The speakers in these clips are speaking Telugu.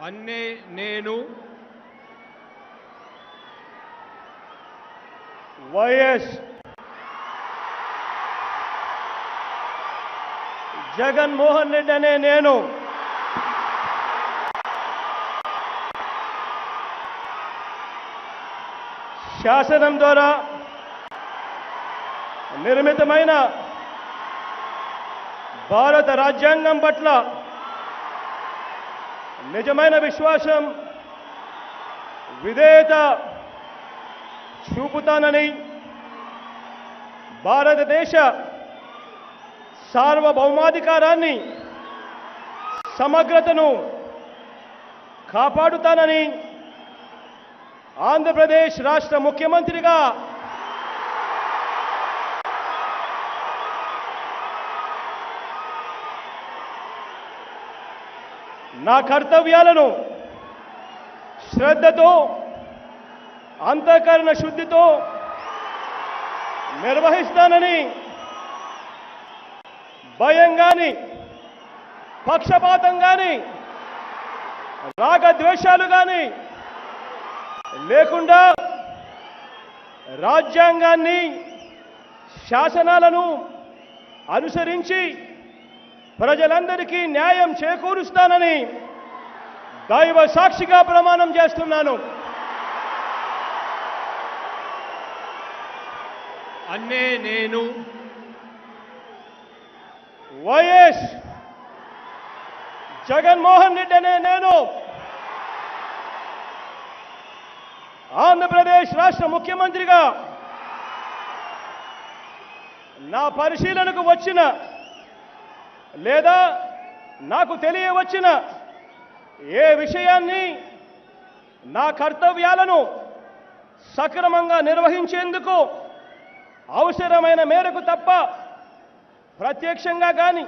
అన్నే నేను వైఎస్ జగన్మోహన్ రెడ్డి అనే నేను శాసనం ద్వారా నిర్మితమైన భారత రాజ్యాంగం పట్ల నిజమైన విశ్వాసం విధేయత చూపుతానని భారతదేశ సార్వభౌమాధికారాన్ని సమగ్రతను కాపాడుతానని ఆంధ్రప్రదేశ్ రాష్ట్ర ముఖ్యమంత్రిగా నా కర్తవ్యాలను శ్రద్ధతో అంతఃకరణ శుద్ధితో నిర్వహిస్తానని భయం గాని పక్షపాతం గాని రాగద్వేషాలు గాని లేకుండా రాజ్యాంగాన్ని శాసనాలను అనుసరించి ప్రజలందరికీ న్యాయం చేకూరుస్తానని దైవ సాక్షిగా ప్రమాణం చేస్తున్నాను. అన్నే నేను వైఎస్ జగన్మోహన్ రెడ్డి అనే నేను ఆంధ్రప్రదేశ్ రాష్ట్ర ముఖ్యమంత్రిగా నా పరిశీలనకు వచ్చిన లేదా నాకు తెలియవచ్చిన ఏ విషయాన్ని నా కర్తవ్యాలను సక్రమంగా నిర్వహించేందుకు అవసరమైన మేరకు తప్ప ప్రత్యక్షంగా కానీ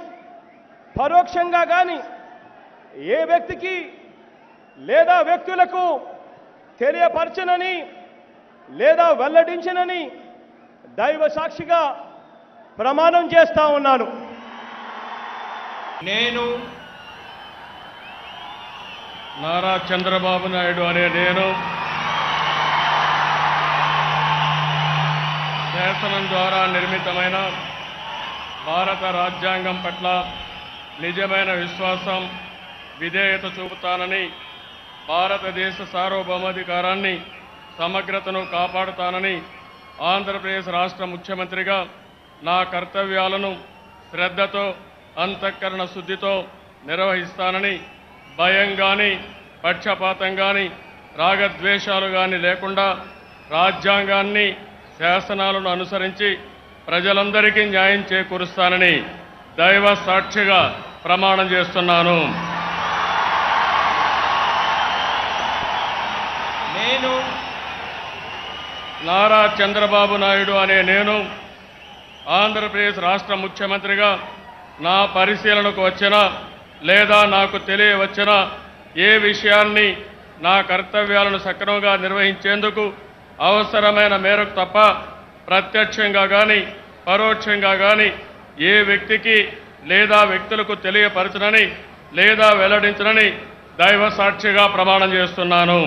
పరోక్షంగా కానీ ఏ వ్యక్తికి లేదా వ్యక్తులకు తెలియపరచనని లేదా వెల్లడించనని దైవ సాక్షిగా ప్రమాణం చేస్తా ఉన్నాను. నేను నారా చంద్రబాబు నాయుడు అనే నేను శాసనం ద్వారా నిర్మితమైన భారత రాజ్యాంగం పట్ల నిజమైన విశ్వాసం విధేయత చూపుతానని భారతదేశ సార్వభౌమాధికారాన్ని సమగ్రతను కాపాడుతానని ఆంధ్రప్రదేశ్ రాష్ట్ర ముఖ్యమంత్రిగా నా కర్తవ్యాలను శ్రద్ధతో అంతఃకరణ శుద్ధితో నిర్వహిస్తానని భయం కానీ పక్షపాతం కానీ రాగద్వేషాలు కానీ లేకుండా రాజ్యాంగాన్ని శాసనాలను అనుసరించి ప్రజలందరికీ న్యాయం చేకూరుస్తానని దైవ సాక్షిగా ప్రమాణం చేస్తున్నాను. నేను నారా చంద్రబాబు నాయుడు అనే నేను ఆంధ్రప్రదేశ్ రాష్ట్ర ముఖ్యమంత్రిగా నా పరిశీలనకు వచ్చిన లేదా నాకు తెలియవచ్చిన ఏ విషయాన్ని నా కర్తవ్యాలను సక్రమంగా నిర్వహించేందుకు అవసరమైన మేరకు తప్ప ప్రత్యక్షంగా కానీ పరోక్షంగా కానీ ఏ వ్యక్తికి లేదా వ్యక్తులకు తెలియపరచనని లేదా వెల్లడించనని దైవ సాక్షిగా ప్రమాణం చేస్తున్నాను.